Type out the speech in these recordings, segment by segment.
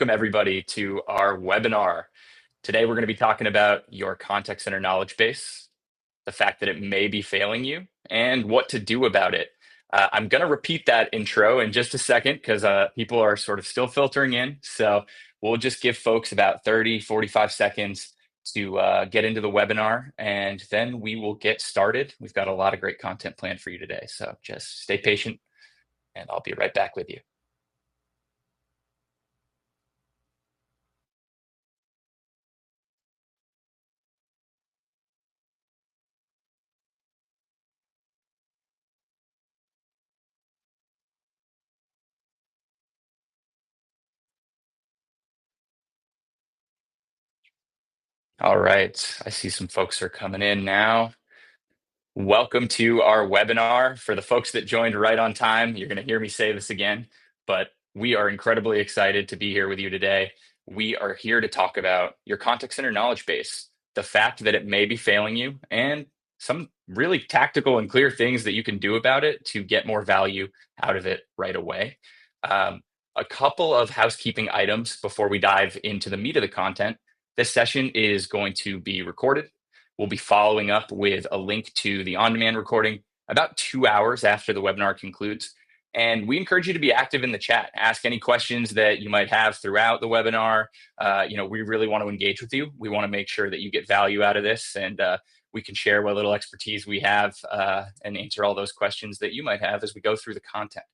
Welcome everybody to our webinar. Today we're going to be talking about your contact center knowledge base, the fact that it may be failing you, and what to do about it. I'm going to repeat that intro in just a second because people are sort of still filtering in. So we'll just give folks about 30, 45 seconds to get into the webinar, and then we will get started. We've got a lot of great content planned for you today. So just stay patient, and I'll be right back with you. All right, I see some folks are coming in now. Welcome to our webinar. For the folks that joined right on time, you're going to hear me say this again, but we are incredibly excited to be here with you today. We are here to talk about your contact center knowledge base, the fact that it may be failing you, and some really tactical and clear things that you can do about it to get more value out of it right away. A couple of housekeeping items before we dive into the meat of the content. This session is going to be recorded. We'll be following up with a link to the on-demand recording about 2 hours after the webinar concludes. And we encourage you to be active in the chat. Ask any questions that you might have throughout the webinar. We really want to engage with you. We want to make sure that you get value out of this, and we can share what little expertise we have and answer all those questions that you might have as we go through the content.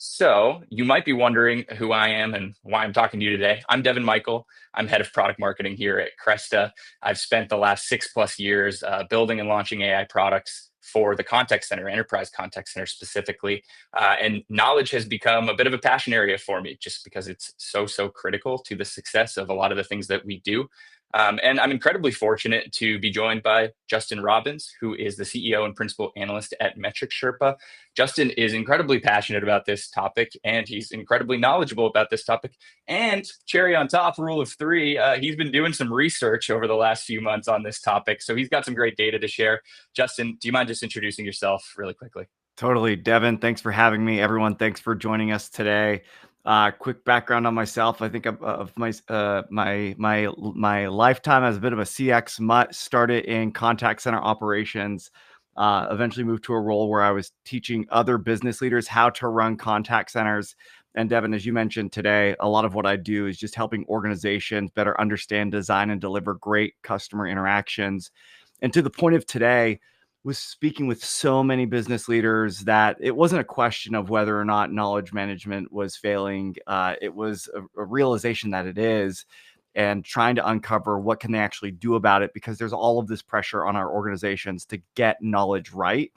So you might be wondering who I am and why I'm talking to you today. I'm Devon Mychal. I'm head of product marketing here at Cresta. I've spent the last 6+ years building and launching AI products for the contact center, enterprise contact center specifically. And knowledge has become a bit of a passion area for me just because it's so critical to the success of a lot of the things that we do. And I'm incredibly fortunate to be joined by Justin Robbins, who is the CEO and Principal Analyst at Metric Sherpa. Justin is incredibly passionate about this topic, and he's incredibly knowledgeable about this topic. And cherry on top, rule of three, he's been doing some research over the last few months on this topic. So he's got some great data to share. Justin, do you mind just introducing yourself really quickly? Totally. Devon, thanks for having me. Everyone, thanks for joining us today. Quick background on myself. I think of my lifetime as a bit of a CX mutt. Started in contact center operations. Eventually moved to a role where I was teaching other business leaders how to run contact centers. And Devon, as you mentioned today, a lot of what I do is just helping organizations better understand, design, and deliver great customer interactions. And to the point of today, was speaking with so many business leaders that it wasn't a question of whether or not knowledge management was failing. It was a realization that it is, and trying to uncover what can they actually do about it, because there's all of this pressure on our organizations to get knowledge right.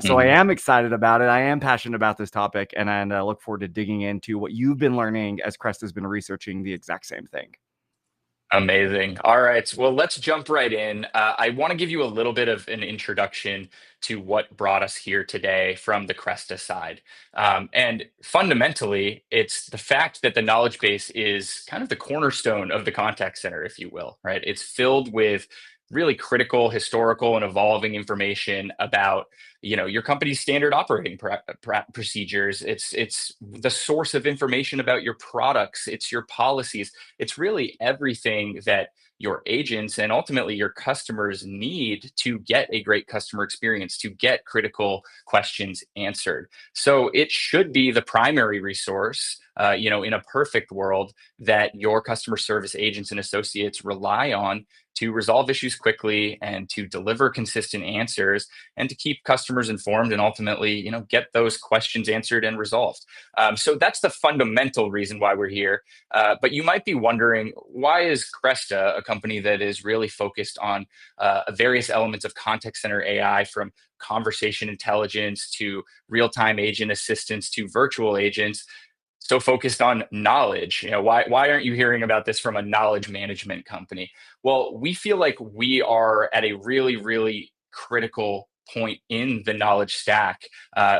So I am excited about it. I am passionate about this topic, and I look forward to digging into what you've been learning as Crest has been researching the exact same thing. Amazing. All right. Well, let's jump right in. I want to give you a little bit of an introduction to what brought us here today from the Cresta side. And fundamentally, it's the fact that the knowledge base is kind of the cornerstone of the contact center, if you will, right? It's filled with really critical, historical, and evolving information about your company's standard operating procedures. It's the source of information about your products. It's your policies. It's really everything that your agents and ultimately your customers need to get a great customer experience, to get critical questions answered. So it should be the primary resource, in a perfect world, that your customer service agents and associates rely on to resolve issues quickly and to deliver consistent answers and to keep customers informed and ultimately, get those questions answered and resolved. So that's the fundamental reason why we're here. But you might be wondering, why is Cresta, a company that is really focused on various elements of contact center AI, from conversation intelligence to real-time agent assistance to virtual agents, so focused on knowledge? Why aren't you hearing about this from a knowledge management company? Well, we feel like we are at a really critical point in the knowledge stack.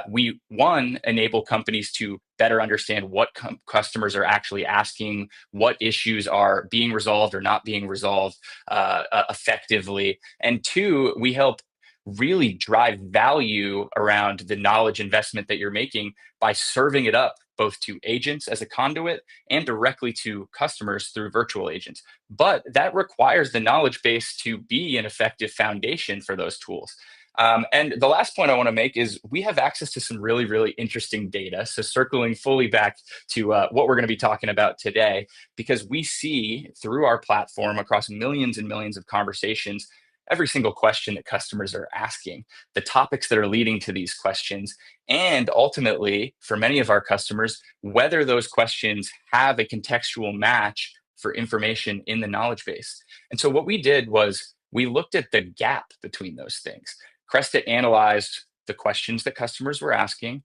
We enable companies to better understand what customers are actually asking, what issues are being resolved or not being resolved effectively. And two, we help really drive value around the knowledge investment that you're making by serving it up both to agents as a conduit and directly to customers through virtual agents. But that requires the knowledge base to be an effective foundation for those tools. And the last point I want to make is we have access to some really, really interesting data. So, circling fully back to what we're going to be talking about today, because we see through our platform across millions and millions of conversations every single question that customers are asking, the topics that are leading to these questions, and ultimately, for many of our customers, whether those questions have a contextual match for information in the knowledge base. And so, what we did was we looked at the gap between those things. Crestit analyzed the questions that customers were asking.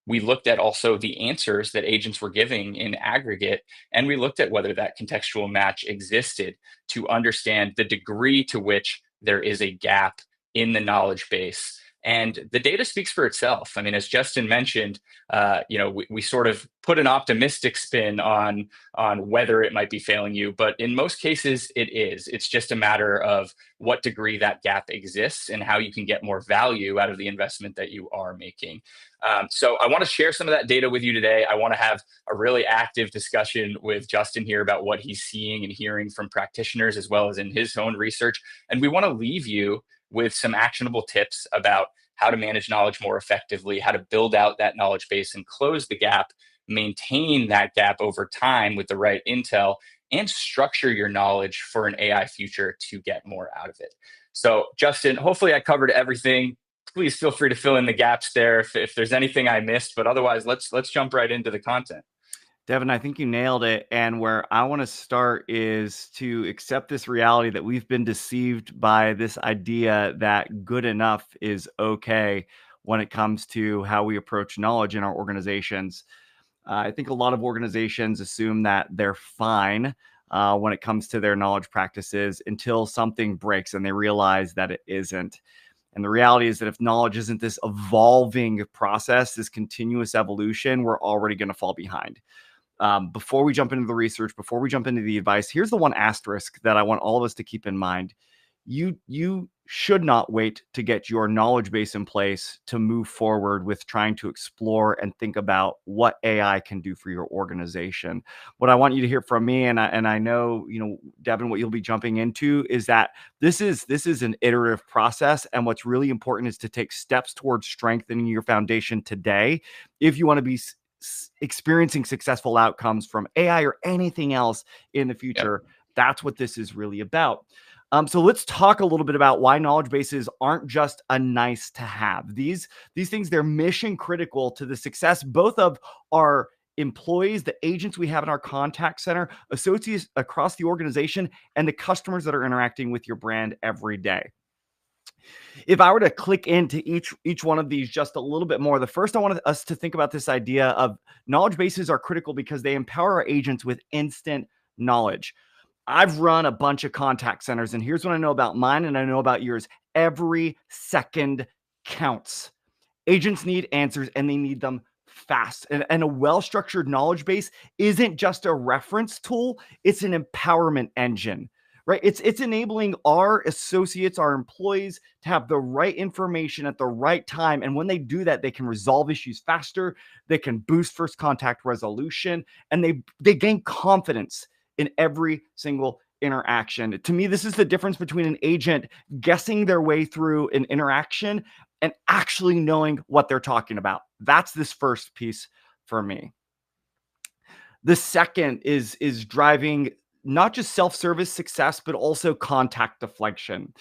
We looked at also the answers that agents were giving in aggregate, and we looked at whether that contextual match existed to understand the degree to which there is a gap in the knowledge base. And the data speaks for itself. I mean, as Justin mentioned, we sort of put an optimistic spin on whether it might be failing you, but in most cases, it is. It's just a matter of what degree that gap exists and how you can get more value out of the investment that you are making. So I want to share some of that data with you today. I want to have a really active discussion with Justin here about what he's seeing and hearing from practitioners as well as in his own research. And we want to leave you with some actionable tips about how to manage knowledge more effectively, how to build out that knowledge base and close the gap, maintain that gap over time with the right intel, and structure your knowledge for an AI future to get more out of it. So, Justin, hopefully I covered everything. Please feel free to fill in the gaps there if there's anything I missed, but otherwise, let's jump right into the content. Devon, I think you nailed it. And where I want to start is to accept this reality that we've been deceived by this idea that good enough is okay when it comes to how we approach knowledge in our organizations. I think a lot of organizations assume that they're fine when it comes to their knowledge practices until something breaks and they realize that it isn't. And the reality is that if knowledge isn't this evolving process, this continuous evolution, we're already going to fall behind. Before we jump into the research, before we jump into the advice, here's the one asterisk that I want all of us to keep in mind. You should not wait to get your knowledge base in place to move forward with trying to explore and think about what AI can do for your organization. What I want you to hear from me, and I know, Devon, what you'll be jumping into is that this is an iterative process, and what's really important is to take steps towards strengthening your foundation today if you want to be experiencing successful outcomes from AI or anything else in the future. Yep. That's what this is really about. So let's talk a little bit about why knowledge bases aren't just a nice to have. These things, they're mission critical to the success both of our employees, the agents we have in our contact center, associates across the organization, and the customers that are interacting with your brand every day. If I were to click into each one of these just a little bit more, the first I wanted us to think about this idea of knowledge bases are critical because they empower our agents with instant knowledge. I've run a bunch of contact centers, and here's what I know about mine and I know about yours. Every second counts. Agents need answers and they need them fast. And a well-structured knowledge base isn't just a reference tool, it's an empowerment engine. Right? It's enabling our associates, our employees to have the right information at the right time. And when they do that, they can resolve issues faster. They can boost first contact resolution, and they gain confidence in every single interaction. To me, this is the difference between an agent guessing their way through an interaction and actually knowing what they're talking about. That's this first piece for me. The second is driving not just self-service success, but also contact deflection.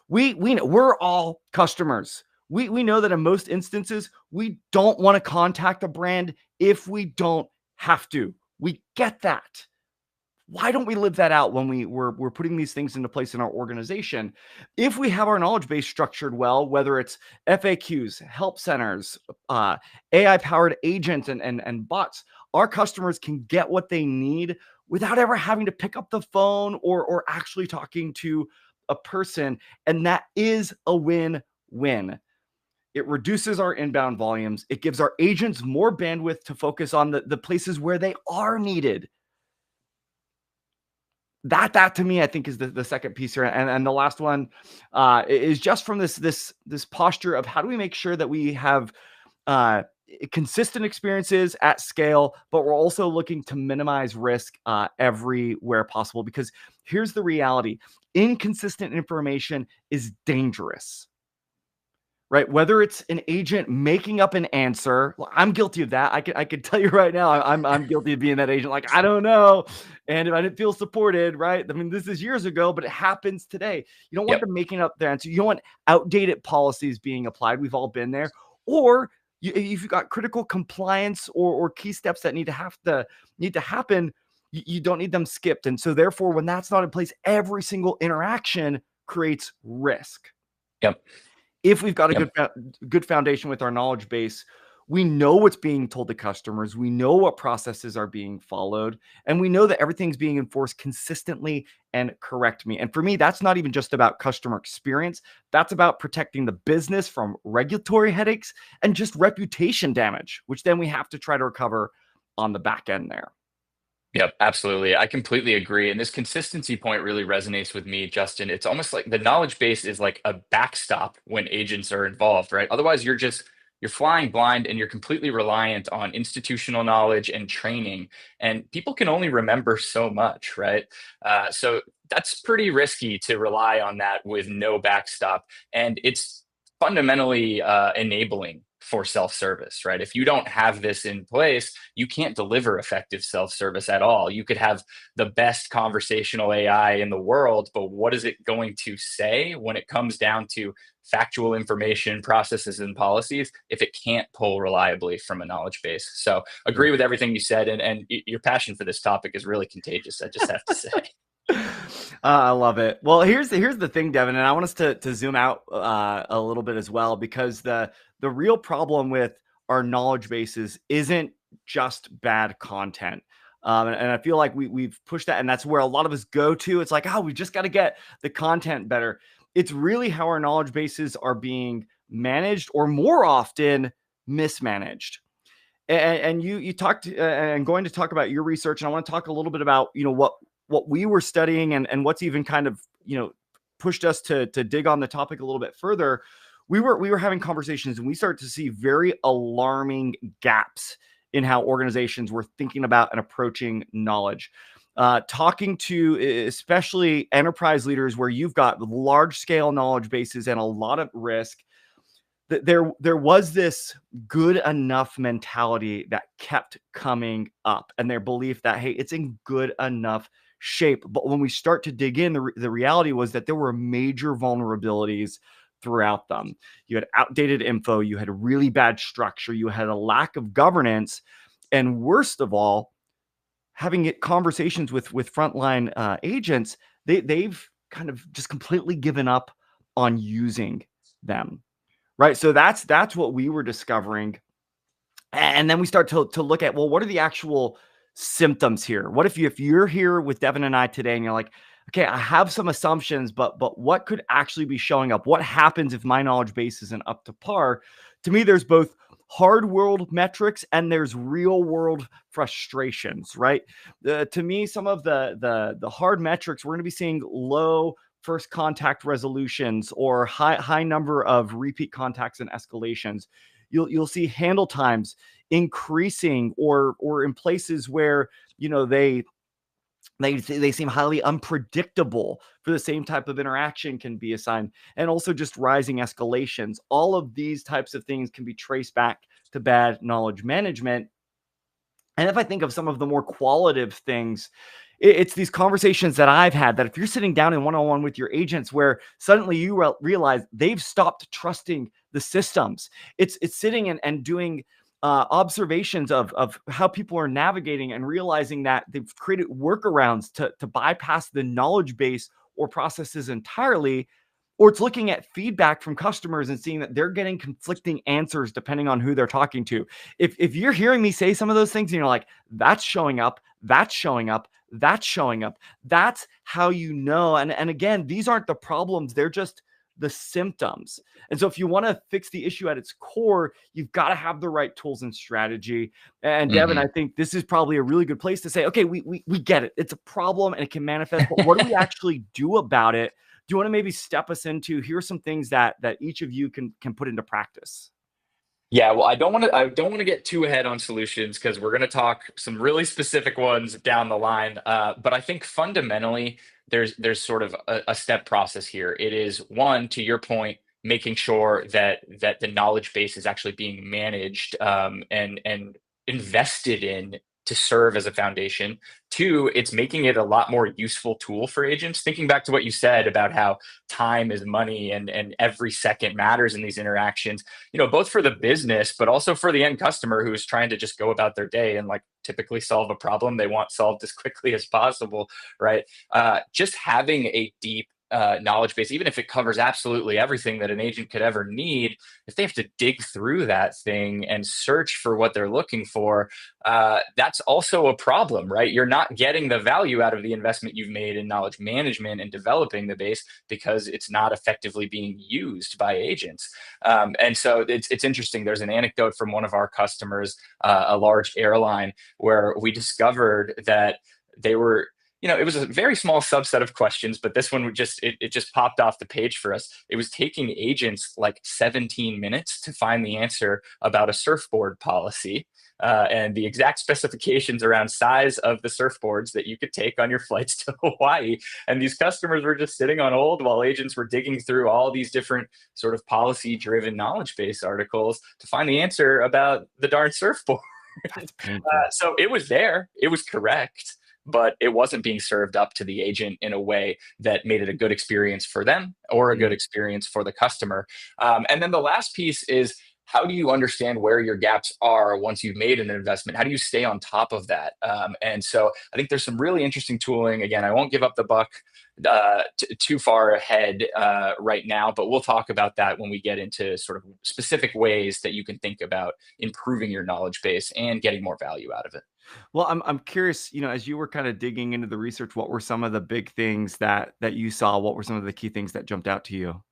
We know we're all customers. We know that in most instances, we don't want to contact a brand if we don't have to. We get that. Why don't we live that out when we're putting these things into place in our organization? If we have our knowledge base structured well, whether it's FAQs, help centers, AI-powered agents and bots, our customers can get what they need without ever having to pick up the phone or actually talking to a person. And that is a win-win. It reduces our inbound volumes. It gives our agents more bandwidth to focus on the places where they are needed. That to me, I think, is the second piece here. And the last one is just from this posture of how do we make sure that we have consistent experiences at scale, but we're also looking to minimize risk everywhere possible, because here's the reality: inconsistent information is dangerous. Right? Whether it's an agent making up an answer, I'm guilty of that. I could tell you right now, I'm guilty of being that agent. Like, I don't know, and if I didn't feel supported, right? I mean, this is years ago, but it happens today. You don't want Yep. them making up their answer. You don't want outdated policies being applied. We've all been there. Or if you've got critical compliance or key steps that need to happen, you don't need them skipped. And so therefore, when that's not in place, every single interaction creates risk. Yep. If we've got a Yep. good foundation with our knowledge base, we know what's being told to customers, we know what processes are being followed, and we know that everything's being enforced consistently and correctly. And for me, that's not even just about customer experience. That's about protecting the business from regulatory headaches and just reputation damage, which then we have to try to recover on the back end there. Yep, absolutely. I completely agree. And this consistency point really resonates with me, Justin. It's almost like the knowledge base is like a backstop when agents are involved, right? Otherwise, you're flying blind and you're completely reliant on institutional knowledge and training. And people can only remember so much, right? So that's pretty risky to rely on that with no backstop. And it's fundamentally enabling for self-service, right? If you don't have this in place, you can't deliver effective self-service at all. You could have the best conversational AI in the world, but what is it going to say when it comes down to factual information, processes, and policies if it can't pull reliably from a knowledge base? So agree with everything you said, and your passion for this topic is really contagious, I just have to say. I love it. Well, here's the thing, Devon, and I want us to zoom out a little bit as well, because the real problem with our knowledge bases isn't just bad content. And I feel like we've pushed that, and that's where a lot of us go to. It's like, oh, we just got to get the content better. It's really how our knowledge bases are being managed, or more often mismanaged. And you talked and going to talk about your research, and I want to talk a little bit about what we were studying, and what's even kind of pushed us to dig on the topic a little bit further. We were having conversations, and we started to see very alarming gaps in how organizations were thinking about and approaching knowledge. Talking to especially enterprise leaders where you've got large scale knowledge bases and a lot of risk, there was this good enough mentality that kept coming up, and their belief that, hey, it's in good enough shape. But when we start to dig in, the reality was that there were major vulnerabilities throughout them. You had outdated info, you had really bad structure, you had a lack of governance, and worst of all, having conversations with frontline agents, they've kind of just completely given up on using them. Right. So that's what we were discovering. And then we start to look at, well, what are the actual symptoms here? What if you're here with Devon and I today, and you're like, okay, I have some assumptions, but what could actually be showing up? What happens if my knowledge base isn't up to par? To me, there's both hard world metrics and there's real world frustrations, right? To me, some of the hard metrics, we're going to be seeing low first contact resolutions or high number of repeat contacts and escalations. You'll see handle times increasing, or in places where they seem highly unpredictable for the same type of interaction can be assigned, and also just rising escalations. All of these types of things can be traced back to bad knowledge management. And if I think of some of the more qualitative things, it's these conversations that I've had, that if you're sitting down in one-on-one with your agents, where suddenly you realize they've stopped trusting the systems. It's sitting and doing observations of how people are navigating, and realizing that they've created workarounds to bypass the knowledge base or processes entirely. Or it's looking at feedback from customers and seeing that they're getting conflicting answers depending on who they're talking to. If you're hearing me say some of those things and you're like, that's showing up, that's showing up, that's showing up, that's how you know. And again, these aren't the problems, they're just the symptoms. And so if you want to fix the issue at its core, you've got to have the right tools and strategy. And Devon, I think this is probably a really good place to say, okay, we get it. It's a problem and it can manifest, but what do we actually do about it? Do you want to maybe step us into, here's some things that each of you can put into practice? Yeah, well, I don't want to get too ahead on solutions because we're going to talk some really specific ones down the line. But I think fundamentally there's sort of a step process here. It is one, to your point, making sure that the knowledge base is actually being managed and invested in to serve as a foundation. Two, it's making it a lot more useful tool for agents. Thinking back to what you said about how time is money and every second matters in these interactions, both for the business, but also for the end customer who's trying to just go about their day and like typically solve a problem they want solved as quickly as possible, right? Just having a deep knowledge base, even if it covers absolutely everything that an agent could ever need, if they have to dig through that thing and search for what they're looking for, that's also a problem, right? You're not getting the value out of the investment you've made in knowledge management and developing the base because it's not effectively being used by agents. And so it's interesting. There's an anecdote from one of our customers, a large airline, where we discovered that they were, it was a very small subset of questions, but this one would it just popped off the page for us. It was taking agents like 17 minutes to find the answer about a surfboard policy. And the exact specifications around size of the surfboards that you could take on your flights to Hawaii. And these customers were just sitting on hold while agents were digging through all these different sort of policy driven knowledge base articles to find the answer about the darn surfboard. That's painful. So it was there, it was correct, but it wasn't being served up to the agent in a way that made it a good experience for them or a good Mm. experience for the customer. And then the last piece is, how do you understand where your gaps are once you've made an investment? How do you stay on top of that? And so I think there's some really interesting tooling. Again, I won't give up the buck too far ahead right now, but we'll talk about that when we get into sort of specific ways that you can think about improving your knowledge base and getting more value out of it. Well, I'm curious, as you were kind of digging into the research, what were some of the big things that you saw? What were some of the key things that jumped out to you?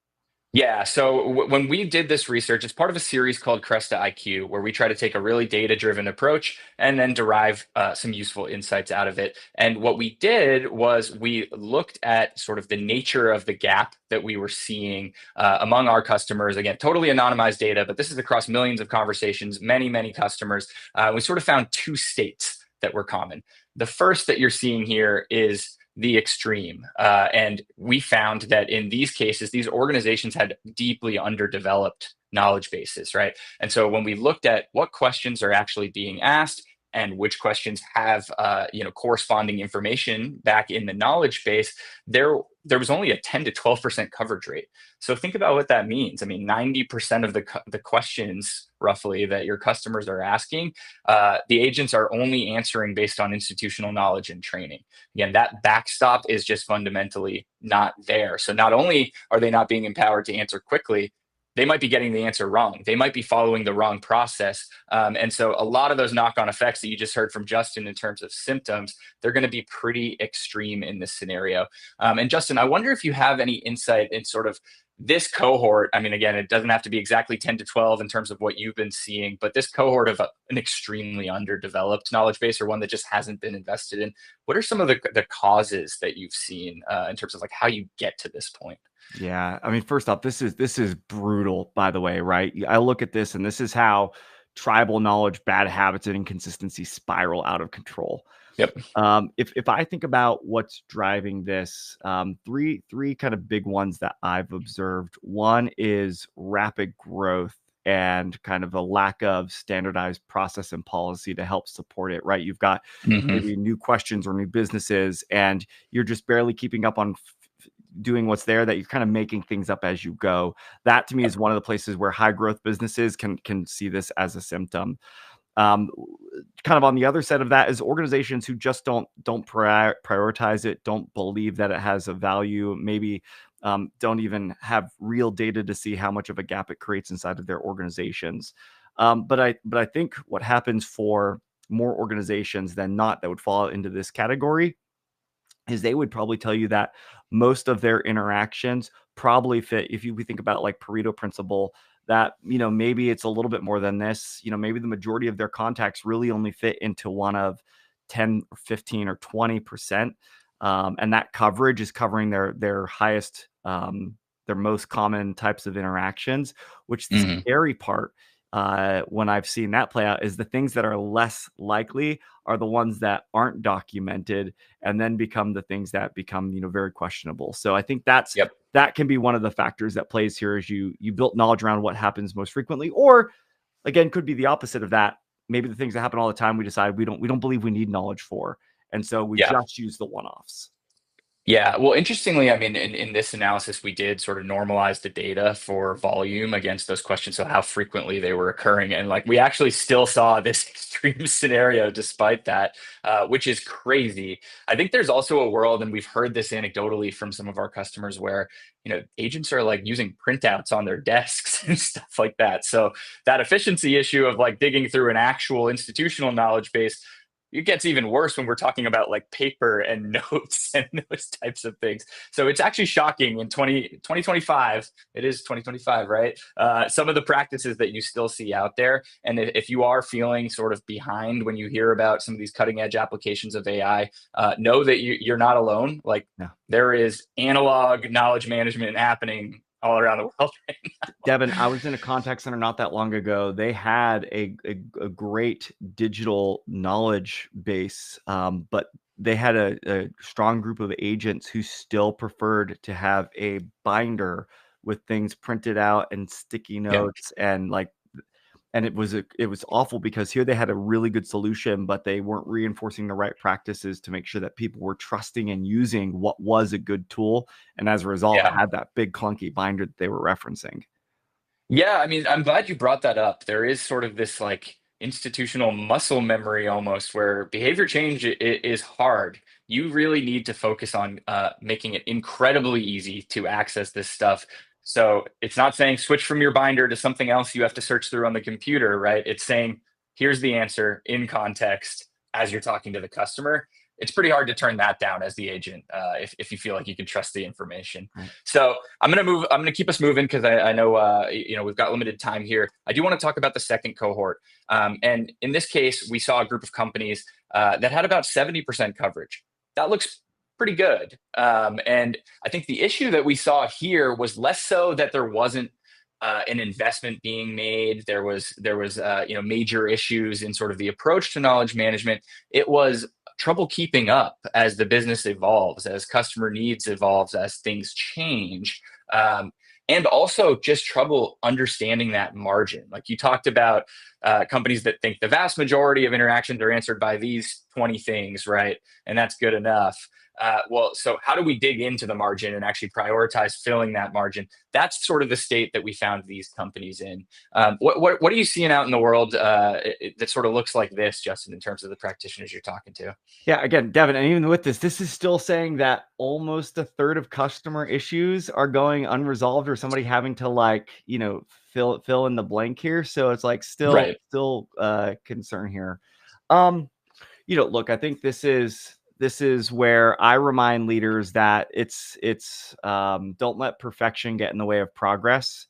Yeah. So when we did this research, it's part of a series called Cresta IQ, where we try to take a really data driven approach and then derive some useful insights out of it. And what we did was we looked at sort of the nature of the gap that we were seeing among our customers. Again, totally anonymized data, but this is across millions of conversations, many, many customers. We sort of found two states that were common. The first that you're seeing here is the extreme. And we found that in these cases, these organizations had deeply underdeveloped knowledge bases, right? And so when we looked at what questions are actually being asked and which questions have corresponding information back in the knowledge base, there was only a 10 to 12% coverage rate. So think about what that means. I mean, 90% of the questions roughly that your customers are asking, the agents are only answering based on institutional knowledge and training. Again, that backstop is just fundamentally not there. So not only are they not being empowered to answer quickly, they might be getting the answer wrong. They might be following the wrong process. And so a lot of those knock-on effects that you just heard from Justin in terms of symptoms, they're going to be pretty extreme in this scenario. And Justin, I wonder if you have any insight in sort of this cohort. I mean, again, it doesn't have to be exactly 10 to 12 in terms of what you've been seeing, but this cohort of an extremely underdeveloped knowledge base, or one that just hasn't been invested in, what are some of the causes that you've seen in terms of like how you get to this point? Yeah, I mean, first off, this is brutal, by the way, right? I look at this, and this is how tribal knowledge, bad habits, and inconsistency spiral out of control. Yep. If I think about what's driving this, three kind of big ones that I've observed. One is rapid growth and kind of a lack of standardized process and policy to help support it, right? You've got Hmm. maybe new questions or new businesses, and you're just barely keeping up on doing what's there, that you're kind of making things up as you go. That to me is one of the places where high growth businesses can see this as a symptom. Um, Kind of on the other side of that is organizations who just don't prioritize it, don't believe that it has a value, maybe don't even have real data to see how much of a gap it creates inside of their organizations. But I think what happens for more organizations than not that would fall into this category is they would probably tell you that most of their interactions probably fit, if we think about like Pareto principle, that maybe it's a little bit more than this. Maybe the majority of their contacts really only fit into one of 10 or 15 or 20%, and that coverage is covering their highest, their most common types of interactions. Which the Hmm. scary part when I've seen that play out is the things that are less likely are the ones that aren't documented and then become the things that become, very questionable. So I think Yep. that can be one of the factors that plays here is you built knowledge around what happens most frequently, or again, could be the opposite of that. Maybe the things that happen all the time, we decide we don't believe we need knowledge for. And so we Yeah. just use the one-offs. Yeah. Well, interestingly, I mean, in this analysis, we did sort of normalize the data for volume against those questions. So how frequently they were occurring. And like we actually still saw this extreme scenario despite that, which is crazy. I think there's also a world, and we've heard this anecdotally from some of our customers where, agents are like using printouts on their desks and stuff like that. So that efficiency issue of like digging through an actual institutional knowledge base, it gets even worse when we're talking about like paper and notes and those types of things. So it's actually shocking in 2025, it is 2025, right? Some of the practices that you still see out there. And if you are feeling sort of behind when you hear about some of these cutting edge applications of AI, know that you're not alone. Like Yeah. there is analog knowledge management happening all around the world. Devon, I was in a contact center not that long ago. They had a great digital knowledge base, but they had a strong group of agents who still preferred to have a binder with things printed out and sticky Yeah. notes and it was awful because here they had a really good solution, but they weren't reinforcing the right practices to make sure that people were trusting and using what was a good tool, and as a result, Yeah. had that big clunky binder that they were referencing. Yeah, I mean, I'm glad you brought that up. There is sort of this like institutional muscle memory almost where behavior change is hard. You really need to focus on making it incredibly easy to access this stuff. So it's not saying switch from your binder to something else you have to search through on the computer, right? It's saying here's the answer in context as you're talking to the customer. It's pretty hard to turn that down as the agent if you feel like you can trust the information. Right. So I'm gonna move. I'm gonna keep us moving because I know we've got limited time here. I do want to talk about the second cohort, and in this case, we saw a group of companies that had about 70% coverage. That looks pretty good. And I think the issue that we saw here was less so that there wasn't an investment being made. There was major issues in sort of the approach to knowledge management. It was trouble keeping up as the business evolves, as customer needs evolves, as things change. And also just trouble understanding that margin. Like you talked about companies that think the vast majority of interactions are answered by these 20 things, right? And that's good enough. Well, so how do we dig into the margin and actually prioritize filling that margin? That's sort of the state that we found these companies in. What are you seeing out in the world that sort of looks like this, Justin, in terms of the practitioners you're talking to? Yeah, again, Devon, and even with this is still saying that almost a third of customer issues are going unresolved or somebody having to fill in the blank here. So it's like Right. still concern here. Look, I think this is where I remind leaders that it's don't let perfection get in the way of progress.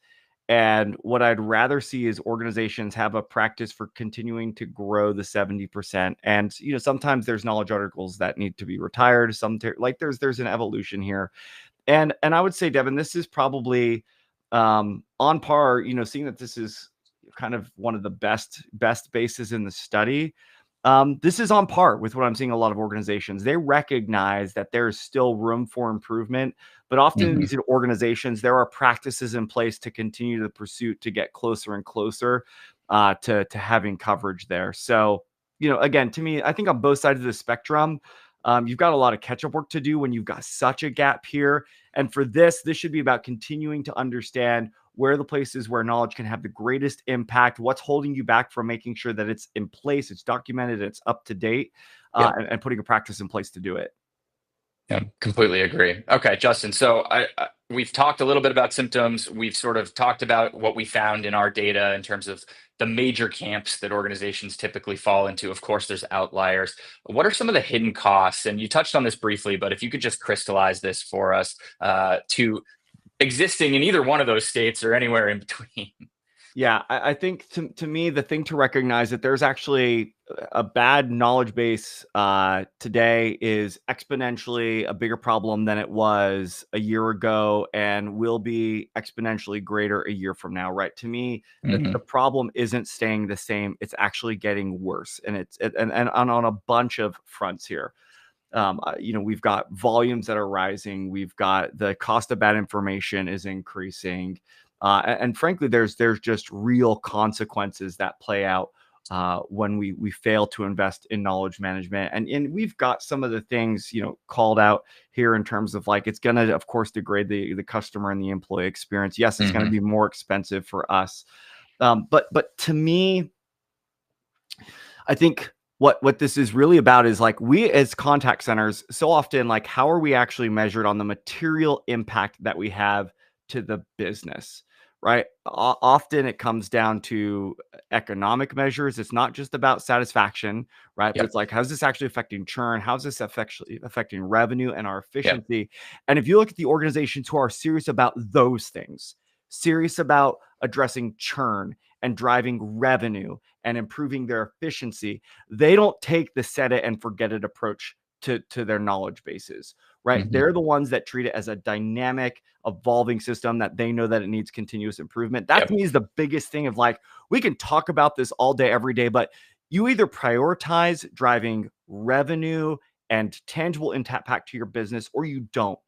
And what I'd rather see is organizations have a practice for continuing to grow the 70%. And sometimes there's knowledge articles that need to be retired. There's an evolution here. And I would say, Devon, this is probably on par, seeing that this is kind of one of the best bases in the study. This is on par with what I'm seeing a lot of organizations. They recognize that there is still room for improvement, but often in Hmm. these organizations, there are practices in place to continue the pursuit to get closer and closer to having coverage there. So, again, to me, I think on both sides of the spectrum, you've got a lot of catch-up work to do when you've got such a gap here. And for this should be about continuing to understand where are the places where knowledge can have the greatest impact, what's holding you back from making sure that it's in place, it's documented, it's up to date, Yep. and putting a practice in place to do it. Yeah, completely agree. Okay, Justin. So we've talked a little bit about symptoms. We've sort of talked about what we found in our data in terms of the major camps that organizations typically fall into. Of course, there's outliers. What are some of the hidden costs? And you touched on this briefly, but if you could just crystallize this for us to existing in either one of those states or anywhere in between. Yeah, I think to me, the thing to recognize that there's actually a bad knowledge base today is exponentially a bigger problem than it was a year ago and will be exponentially greater a year from now, right? To me, the Hmm. problem isn't staying the same. It's actually getting worse. And and on a bunch of fronts here. We've got volumes that are rising. We've got the cost of bad information is increasing, and frankly, there's just real consequences that play out when we fail to invest in knowledge management. And we've got some of the things called out here in terms of like it's going to, of course, degrade the customer and the employee experience. Yes, it's going to Hmm. be more expensive for us, but to me, I think what this is really about is like we as contact centers so often like how are we actually measured on the material impact that we have to the business, right? Often it comes down to economic measures. It's not just about satisfaction, right? But Yep. it's like how's this actually affecting churn? How's this actually affecting revenue and our Yep. efficiency? And if you look at the organizations who are serious about those things, serious about addressing churn and driving revenue and improving their efficiency, they don't take the set it and forget it approach to their knowledge bases, right? Hmm. They're the ones that treat it as a dynamic, evolving system that they know that it needs continuous improvement. That to Yep. me is the biggest thing of like, we can talk about this all day, every day, but you either prioritize driving revenue and tangible impact to your business or you don't,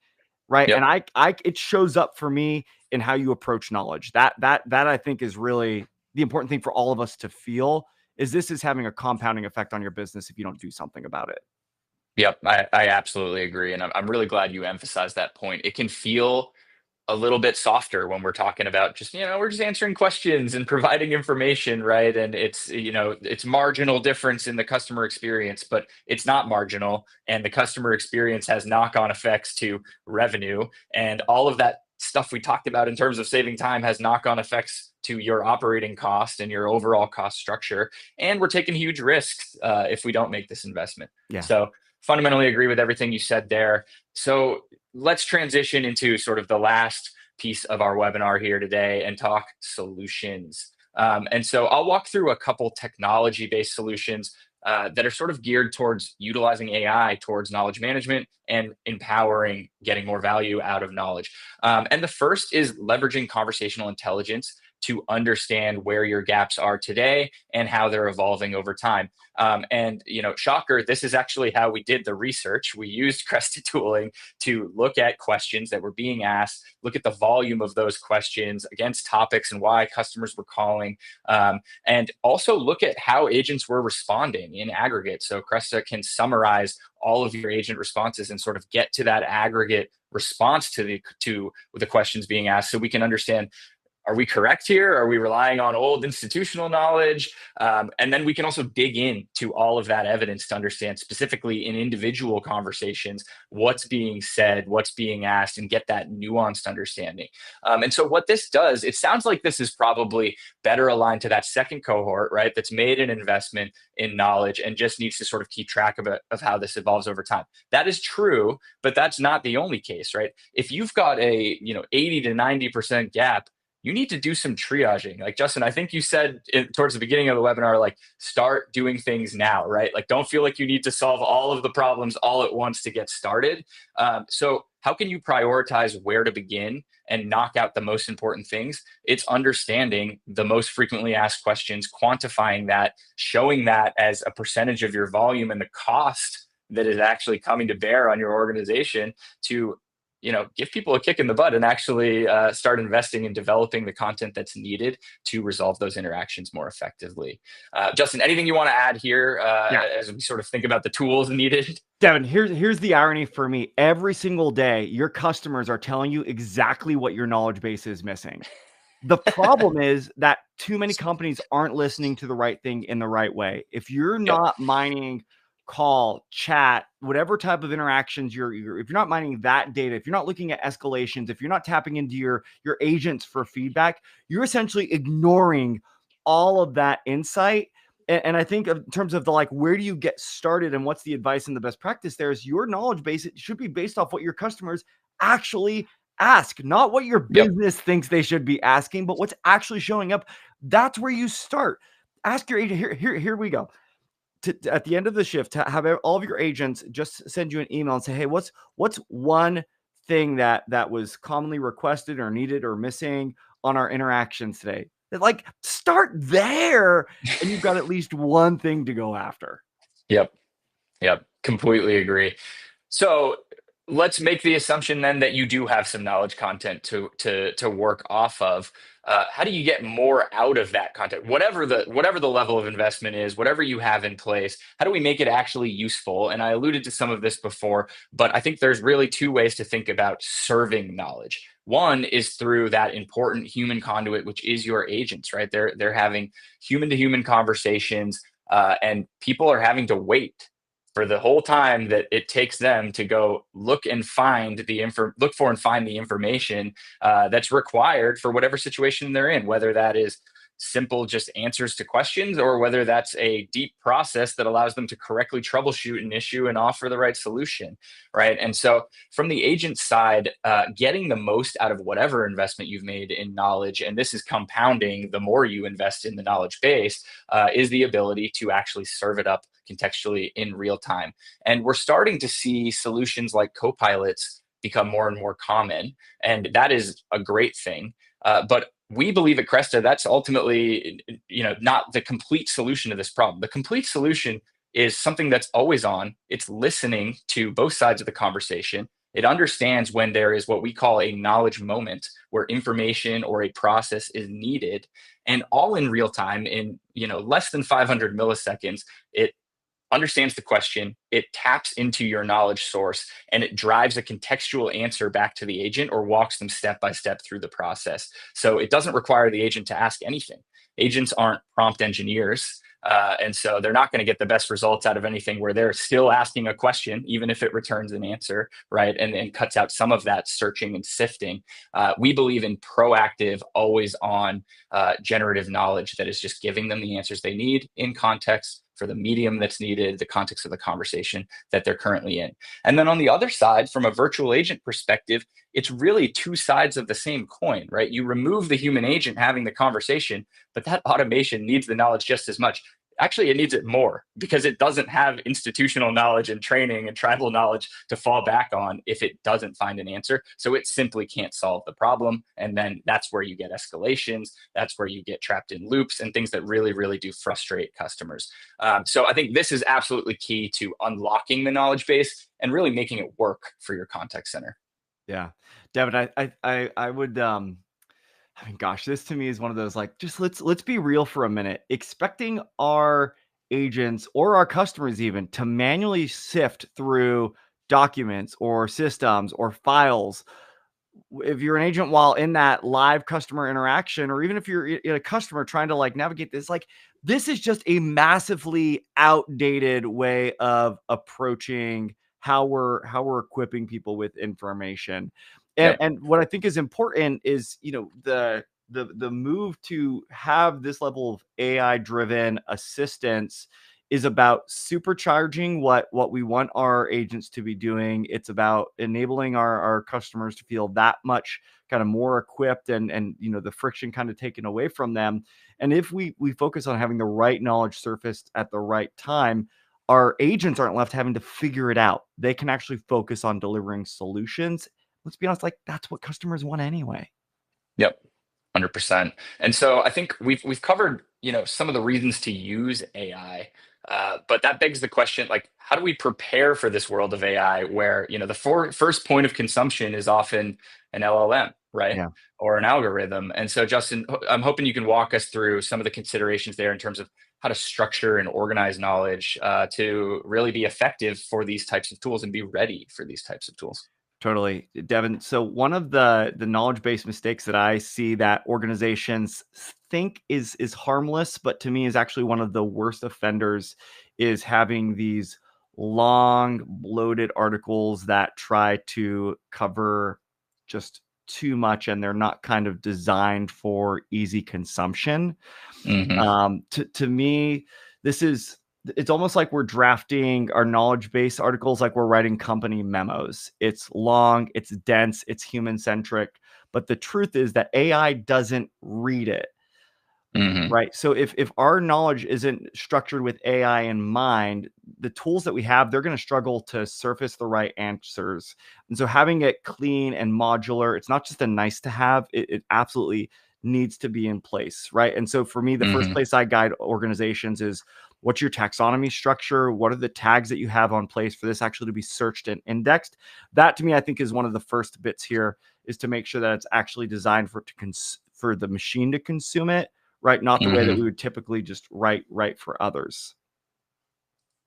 right? And Yep. it shows up for me in how you approach knowledge. That I think is really the important thing for all of us to feel is this is having a compounding effect on your business if you don't do something about it. Yep. I absolutely agree. And I'm really glad you emphasized that point. It can feel a little bit softer when we're talking about just, we're just answering questions and providing information, right? And it's marginal difference in the customer experience, but it's not marginal. And the customer experience has knock-on effects to revenue. And all of that stuff we talked about in terms of saving time has knock-on effects to your operating cost and your overall cost structure. And we're taking huge risks if we don't make this investment. Yeah. So fundamentally agree with everything you said there. So let's transition into sort of the last piece of our webinar here today and talk solutions. And so I'll walk through a couple technology based solutions that are sort of geared towards utilizing AI towards knowledge management and empowering getting more value out of knowledge. And the first is leveraging conversational intelligence to understand where your gaps are today and how they're evolving over time. Shocker, this is actually how we did the research. We used Crested tooling to look at questions that were being asked, look at the volume of those questions against topics and why customers were calling, and also look at how agents were responding in aggregate. So Cresta can summarize all of your agent responses and sort of get to that aggregate response to the questions being asked, so we can understand, are we correct here? Are we relying on old institutional knowledge? And then we can also dig into all of that evidence to understand specifically in individual conversations what's being said, what's being asked, and get that nuanced understanding. And so, what this does, it sounds like this is probably better aligned to that second cohort, right? That's made an investment in knowledge and just needs to sort of keep track of it, of how this evolves over time. That is true, but that's not the only case, right? If you've got a 80 to 90% gap, you need to do some triaging. Like Justin, I think you said towards the beginning of the webinar, like start doing things now, right? Like don't feel like you need to solve all of the problems all at once to get started. So how can you prioritize where to begin and knock out the most important things? It's understanding the most frequently asked questions, quantifying that, showing that as a percentage of your volume and the cost that is actually coming to bear on your organization to give people a kick in the butt and actually start investing in developing the content that's needed to resolve those interactions more effectively. Justin, anything you want to add here Yeah. as we sort of think about the tools needed? Devon, here's the irony for me. Every single day, your customers are telling you exactly what your knowledge base is missing. The problem is that too many companies aren't listening to the right thing in the right way. If you're Yep. not mining call, chat, whatever type of interactions if you're not mining that data, if you're not looking at escalations, if you're not tapping into your agents for feedback, you're essentially ignoring all of that insight. And I think in terms of the like, where do you get started and what's the advice and the best practice there is your knowledge base. It should be based off what your customers actually ask, not what your Yep. business thinks they should be asking, but what's actually showing up. That's where you start. Ask your agent. Here we go. At the end of the shift, have all of your agents just send you an email and say, hey, what's one thing that was commonly requested or needed or missing on our interactions today? Like, start there, and you've got at least one thing to go after. Yep. Yep. Completely agree. So let's make the assumption then that you do have some knowledge content to work off of. How do you get more out of that content? Whatever the level of investment is, whatever you have in place, how do we make it actually useful? And I alluded to some of this before, but I think there's really two ways to think about serving knowledge. One is through that important human conduit, which is your agents, right? They're having human to human conversations, and people are having to wait for the whole time that it takes them to go look for and find the information that's required for whatever situation they're in, whether that is simple just answers to questions or whether that's a deep process that allows them to correctly troubleshoot an issue and offer the right solution, right? And so from the agent side, getting the most out of whatever investment you've made in knowledge, and this is compounding the more you invest in the knowledge base, is the ability to actually serve it up contextually in real time. And we're starting to see solutions like copilots become more and more common, and that is a great thing. But we believe at Cresta that's ultimately, not the complete solution to this problem. The complete solution is something that's always on. It's listening to both sides of the conversation. It understands when there is what we call a knowledge moment where information or a process is needed, and all in real time in less than 500 milliseconds. It understands the question, it taps into your knowledge source, and it drives a contextual answer back to the agent or walks them step by step through the process. So it doesn't require the agent to ask anything. Agents aren't prompt engineers. And so they're not going to get the best results out of anything where they're still asking a question, even if it returns an answer, right? And cuts out some of that searching and sifting. We believe in proactive, always on generative knowledge that is just giving them the answers they need in context for the medium that's needed, the context of the conversation that they're currently in. And then on the other side, from a virtual agent perspective, it's really two sides of the same coin, right? You remove the human agent having the conversation, but that automation needs the knowledge just as much. Actually, it needs it more because it doesn't have institutional knowledge and training and tribal knowledge to fall back on if it doesn't find an answer. So it simply can't solve the problem. And then that's where you get escalations. That's where you get trapped in loops and things that really, really do frustrate customers. So I think this is absolutely key to unlocking the knowledge base and really making it work for your contact center. Yeah, Devin, I would I mean, gosh, this to me is one of those, like, just let's be real for a minute. Expecting our agents or our customers even to manually sift through documents or systems or files. If you're an agent while in that live customer interaction, or even if you're a customer trying to like navigate this, like, this is just a massively outdated way of approaching how we're equipping people with information. And Yep. what I think is important is, the move to have this level of AI driven assistance is about supercharging what we want our agents to be doing. It's about enabling our customers to feel that much kind of more equipped, and the friction kind of taken away from them. And if we focus on having the right knowledge surfaced at the right time, our agents aren't left having to figure it out. They can actually focus on delivering solutions. Let's be honest, like, that's what customers want anyway. Yep. 100%. And so I think we've covered, some of the reasons to use AI, but that begs the question, like, how do we prepare for this world of AI where, the first point of consumption is often an LLM, right? Yeah. Or an algorithm. And so, Justin, I'm hoping you can walk us through some of the considerations there in terms of how to structure and organize knowledge to really be effective for these types of tools and be ready for these types of tools. Totally, Devin. So one of the knowledge-based mistakes that I see that organizations think is harmless, but to me is actually one of the worst offenders, is having these long, bloated articles that try to cover just too much, and they're not kind of designed for easy consumption. Hmm. To me, this is it's almost like we're drafting our knowledge base articles like we're writing company memos. It's long, it's dense, it's human centric, but the truth is that AI doesn't read it. Hmm. Right. So if our knowledge isn't structured with AI in mind, the tools that we have, they're going to struggle to surface the right answers. And so having it clean and modular, it's not just a nice to have, it absolutely needs to be in place. Right. And so for me, the first Hmm. place I guide organizations is, what's your taxonomy structure? What are the tags that you have on place for this actually to be searched and indexed? That to me, I think is one of the first bits here, is to make sure that it's actually designed for the machine to consume it, right? Not the way that Hmm. we would typically just write for others.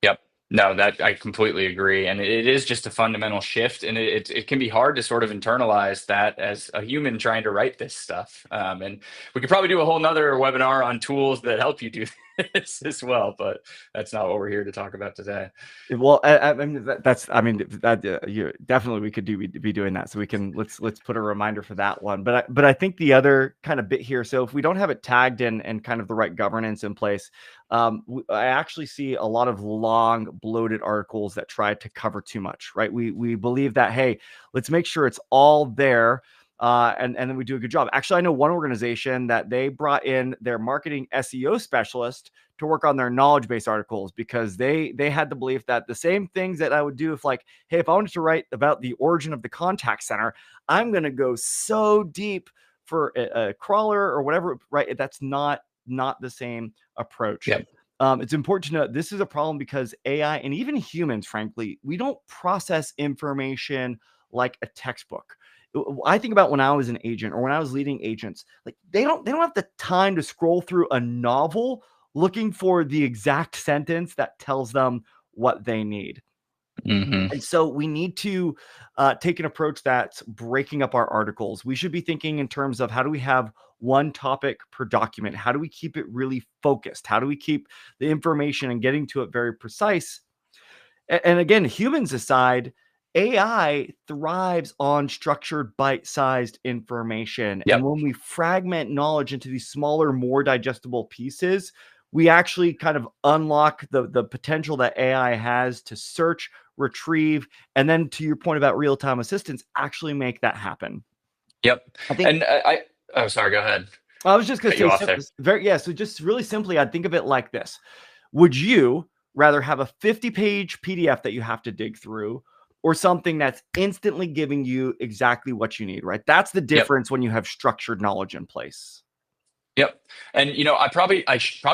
Yep. No, that I completely agree. And it is just a fundamental shift. And it can be hard to sort of internalize that as a human trying to write this stuff. And we could probably do a whole nother webinar on tools that help you do this as well, but that's not what we're here to talk about today. Well, I mean that's I mean that you definitely we could be doing that. So we can let's put a reminder for that one. But I think the other kind of bit here. So if we don't have it tagged and kind of the right governance in place, I actually see a lot of long bloated articles that try to cover too much. Right? We believe that, hey, let's make sure it's all there. And then we do a good job. Actually, I know one organization that they brought in their marketing SEO specialist to work on their knowledge base articles, because they had the belief that the same things that I would do if, like, hey, if I wanted to write about the origin of the contact center, I'm going to go so deep for a crawler or whatever, right? That's not the same approach. Yep. It's important to know this is a problem because AI and even humans, frankly, we don't process information like a textbook. I think about when I was an agent or when I was leading agents, like they don't have the time to scroll through a novel looking for the exact sentence that tells them what they need. Hmm. And so we need to take an approach that's breaking up our articles. We should be thinking in terms of, how do we have one topic per document? How do we keep it really focused? How do we keep the information and getting to it very precise? And again, humans aside, AI thrives on structured, bite-sized information. And Yep. when we fragment knowledge into these smaller, more digestible pieces, we actually kind of unlock the potential that AI has to search, retrieve, and then, to your point about real-time assistance, actually make that happen. Yep. I think And oh, sorry, go ahead. I was just going Cut to you say, off there. so just really simply, I'd think of it like this. Would you rather have a 50-page PDF that you have to dig through, or something that's instantly giving you exactly what you need, right? That's the Yep. difference when you have structured knowledge in place. Yep. And I probably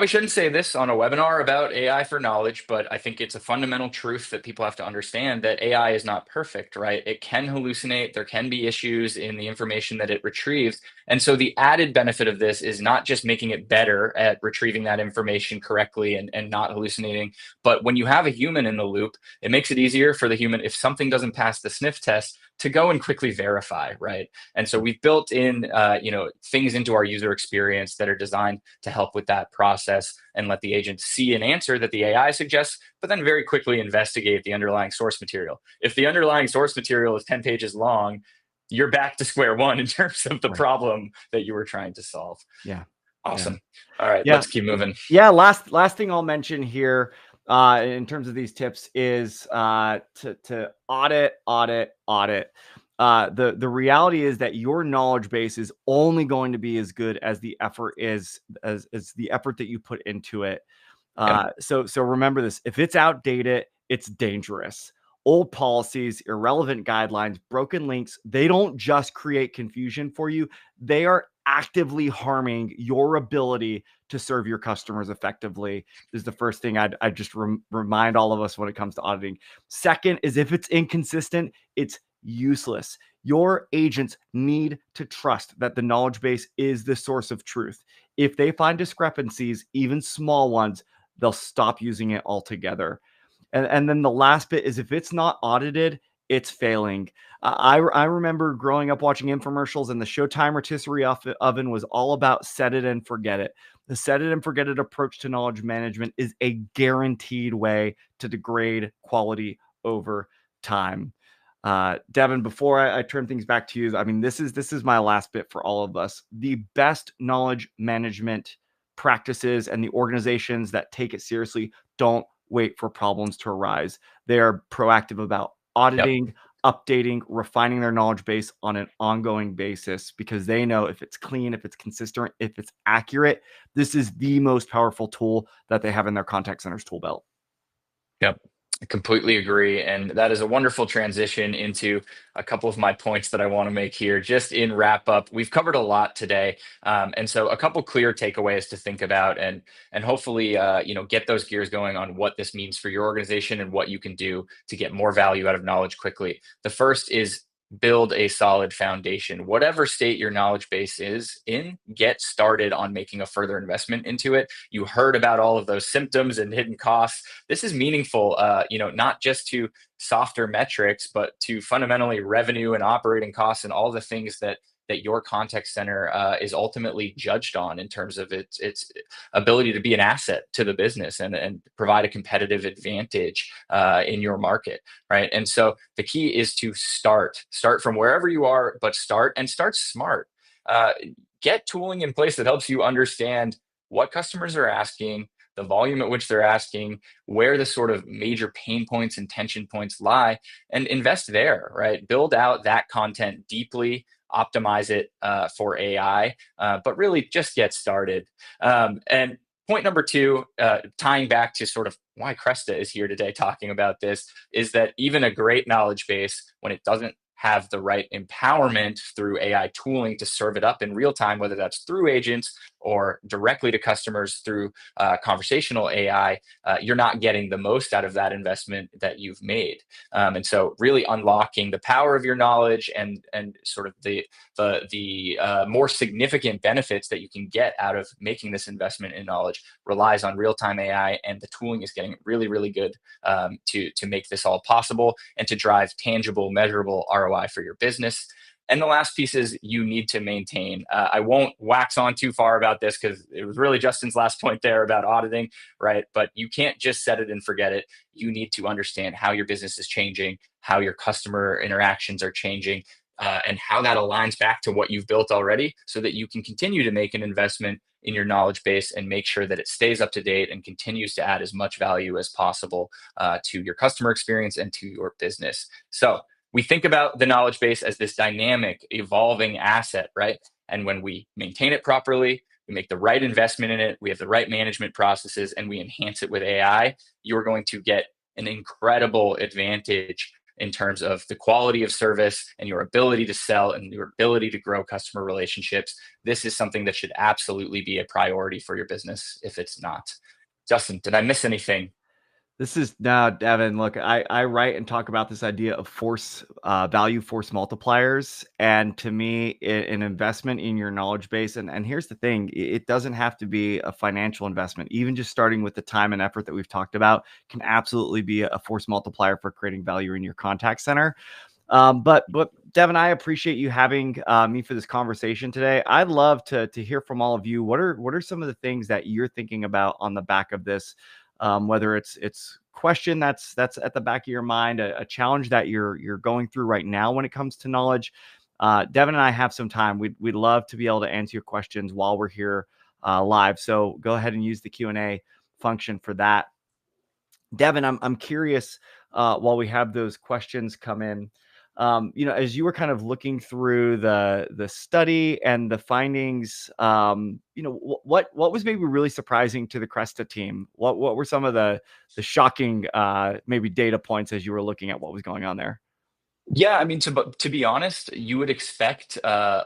shouldn't say this on a webinar about AI for knowledge, but I think it's a fundamental truth that people have to understand, that AI is not perfect, right? It can hallucinate. There can be issues in the information that it retrieves. And so the added benefit of this is not just making it better at retrieving that information correctly and not hallucinating, but when you have a human in the loop, it makes it easier for the human, if something doesn't pass the sniff test, to go and quickly verify, right? And so we've built in, things into our user experience that are designed to help with that process and let the agent see an answer that the AI suggests, but then very quickly investigate the underlying source material. If the underlying source material is 10 pages long, you're back to square one in terms of the Right. problem that you were trying to solve. Yeah. Yeah. Awesome. All right, Yeah. let's keep moving. Yeah. Last thing I'll mention here, in terms of these tips, is to audit. The reality is that your knowledge base is only going to be as good as the effort is, as the effort that you put into it. Yep. So remember this: if it's outdated, it's dangerous. Old policies, irrelevant guidelines, broken links, they don't just create confusion for you, they are actively harming your ability to serve your customers effectively. Is the first thing I'd just remind all of us when it comes to auditing. Second is, if it's inconsistent, it's useless. Your agents need to trust that the knowledge base is the source of truth. If they find discrepancies, even small ones, they'll stop using it altogether. And then the last bit is, if it's not audited, it's failing. I remember growing up watching infomercials, and the Showtime rotisserie oven was all about set it and forget it. The set it and forget it approach to knowledge management is a guaranteed way to degrade quality over time. Devon, before I turn things back to you, I mean, this is my last bit for all of us. The best knowledge management practices and the organizations that take it seriously don't wait for problems to arise. They are proactive about Yep. auditing, updating, refining their knowledge base on an ongoing basis because they know if it's clean, if it's consistent, if it's accurate, this is the most powerful tool that they have in their contact center's tool belt. Yep. I completely agree. And that is a wonderful transition into a couple of my points that I want to make here. Just in wrap up, we've covered a lot today. And so a couple clear takeaways to think about and hopefully get those gears going on what this means for your organization and what you can do to get more value out of knowledge quickly. The first is build a solid foundation. Whatever state your knowledge base is in, get started on making a further investment into it. You heard about all of those symptoms and hidden costs. This is meaningful, not just to softer metrics, but to fundamentally revenue and operating costs and all the things that your contact center is ultimately judged on in terms of its ability to be an asset to the business and provide a competitive advantage in your market, right? And so the key is to start from wherever you are, but start smart. Uh, get tooling in place that helps you understand what customers are asking, the volume at which they're asking, where the sort of major pain points and tension points lie, and invest there, right? Build out that content deeply, optimize it for AI, but really just get started. And point number two, tying back to sort of why Cresta is here today talking about this, is that even a great knowledge base, when it doesn't have the right empowerment through AI tooling to serve it up in real time, whether that's through agents or directly to customers through conversational AI, you're not getting the most out of that investment that you've made. And so, really unlocking the power of your knowledge and sort of the more significant benefits that you can get out of making this investment in knowledge relies on real time AI, and the tooling is getting really, really good to make this all possible and to drive tangible, measurable ROI for your business. And the last piece is you need to maintain. I won't wax on too far about this because it was really Justin's last point there about auditing, right? But you can't just set it and forget it. You need to understand how your business is changing, how your customer interactions are changing, and how that aligns back to what you've built already so that you can continue to make an investment in your knowledge base and make sure that it stays up to date and continues to add as much value as possible to your customer experience and to your business. So, we think about the knowledge base as this dynamic, evolving asset, right? And when we maintain it properly, we make the right investment in it, we have the right management processes, and we enhance it with AI, you're going to get an incredible advantage in terms of the quality of service and your ability to sell and your ability to grow customer relationships. This is something that should absolutely be a priority for your business if it's not. Justin, did I miss anything? This is now, Devin. Look, I write and talk about this idea of value force multipliers. And to me, an investment in your knowledge base. And here's the thing, it doesn't have to be a financial investment. Even just starting with the time and effort that we've talked about can absolutely be a force multiplier for creating value in your contact center. But Devin, I appreciate you having me for this conversation today. I'd love to hear from all of you. What are some of the things that you're thinking about on the back of this? Whether it's question that's at the back of your mind, a challenge that you're going through right now when it comes to knowledge. Devin and I have some time. We'd love to be able to answer your questions while we're here live. So go ahead and use the Q&A function for that. Devin, I'm curious while we have those questions come in. As you were kind of looking through the study and the findings, what was maybe really surprising to the Cresta team? What were some of the shocking maybe data points as you were looking at what was going on there? Yeah, I mean, to be honest, you would expect the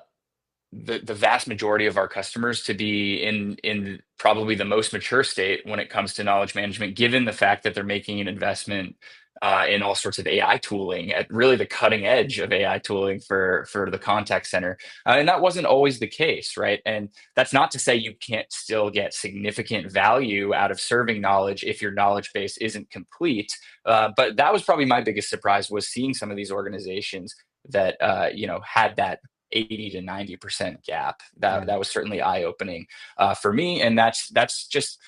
vast majority of our customers to be in probably the most mature state when it comes to knowledge management, given the fact that they're making an investment in all sorts of AI tooling at really the cutting edge of AI tooling for the contact center. And that wasn't always the case, right? And that's not to say you can't still get significant value out of serving knowledge if your knowledge base isn't complete. But that was probably my biggest surprise, was seeing some of these organizations that had that 80 to 90% gap. That Yeah. was certainly eye opening for me, and that's just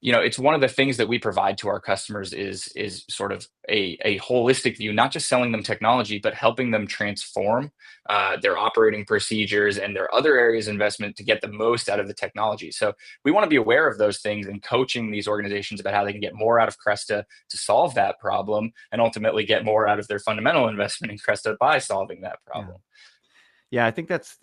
it's one of the things that we provide to our customers is sort of a holistic view, not just selling them technology, but helping them transform their operating procedures and their other areas of investment to get the most out of the technology. So we want to be aware of those things and coaching these organizations about how they can get more out of Cresta to solve that problem, and ultimately get more out of their fundamental investment in Cresta by solving that Yeah. problem. Yeah, I think that's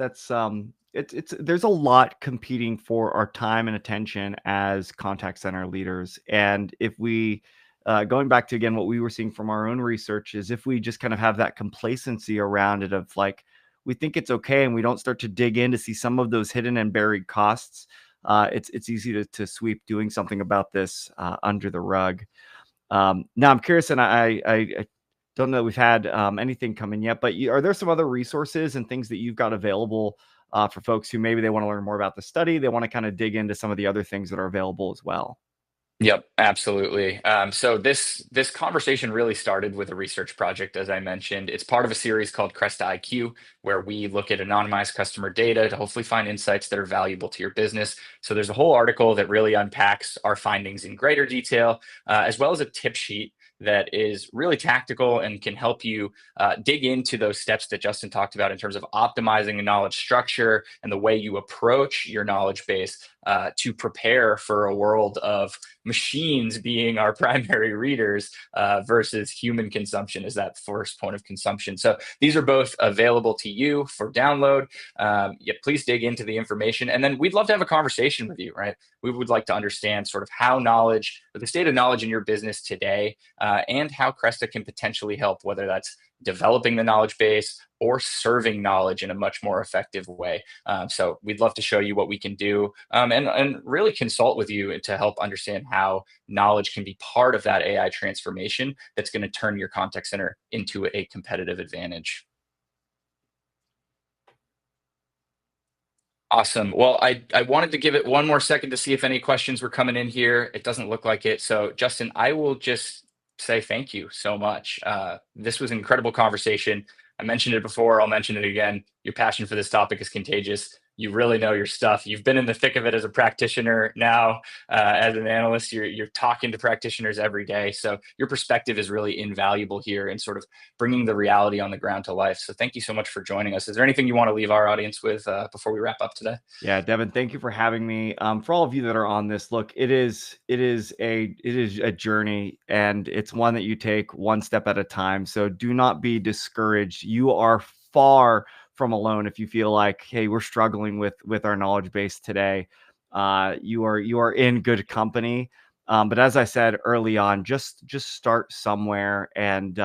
it's there's a lot competing for our time and attention as contact center leaders. And if we going back to again what we were seeing from our own research is if we just kind of have that complacency around it of like we think it's okay and we don't start to dig in to see some of those hidden and buried costs, it's easy to sweep doing something about this under the rug. Now I'm curious, and I don't know that we've had anything coming yet, but are there some other resources and things that you've got available for folks who maybe they want to learn more about the study, they want to kind of dig into some of the other things that are available as well? Yep, absolutely. So this conversation really started with a research project, as I mentioned. It's part of a series called Cresta IQ, where we look at anonymized customer data to hopefully find insights that are valuable to your business. So there's a whole article that really unpacks our findings in greater detail, as well as a tip sheet that is really tactical and can help you dig into those steps that Justin talked about in terms of optimizing a knowledge structure and the way you approach your knowledge base to prepare for a world of machines being our primary readers versus human consumption as that first point of consumption. So these are both available to you for download. Yeah, please dig into the information. And then we'd love to have a conversation with you, right? We would like to understand sort of how knowledge, or the state of knowledge in your business today, and how Cresta can potentially help, whether that's developing the knowledge base or serving knowledge in a much more effective way. So we'd love to show you what we can do, and really consult with you to help understand how knowledge can be part of that AI transformation that's going to turn your contact center into a competitive advantage. Awesome. Well, I wanted to give it one more second to see if any questions were coming in here. It doesn't look like it. So, Justin, I will just say thank you so much. This was an incredible conversation. I mentioned it before. I'll mention it again. Your passion for this topic is contagious. You really know your stuff. You've been in the thick of it as a practitioner. Now, as an analyst, you're talking to practitioners every day. So your perspective is really invaluable here in sort of bringing the reality on the ground to life. So thank you so much for joining us. Is there anything you want to leave our audience with before we wrap up today? Yeah, Devin, thank you for having me. For all of you that are on this, look, it is a journey, and it's one that you take one step at a time. So do not be discouraged. You are far from alone if you feel like, hey, we're struggling with our knowledge base today. You are in good company. But as I said early on, just start somewhere, and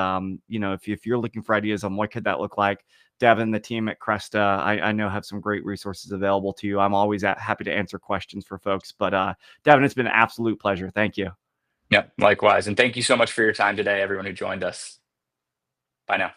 if you're looking for ideas on what could that look like, Devin, the team at Cresta, I know have some great resources available to you. I'm always happy to answer questions for folks. But Devin, it's been an absolute pleasure. Thank you. Yeah, likewise. And thank you so much for your time today, everyone who joined us. Bye now.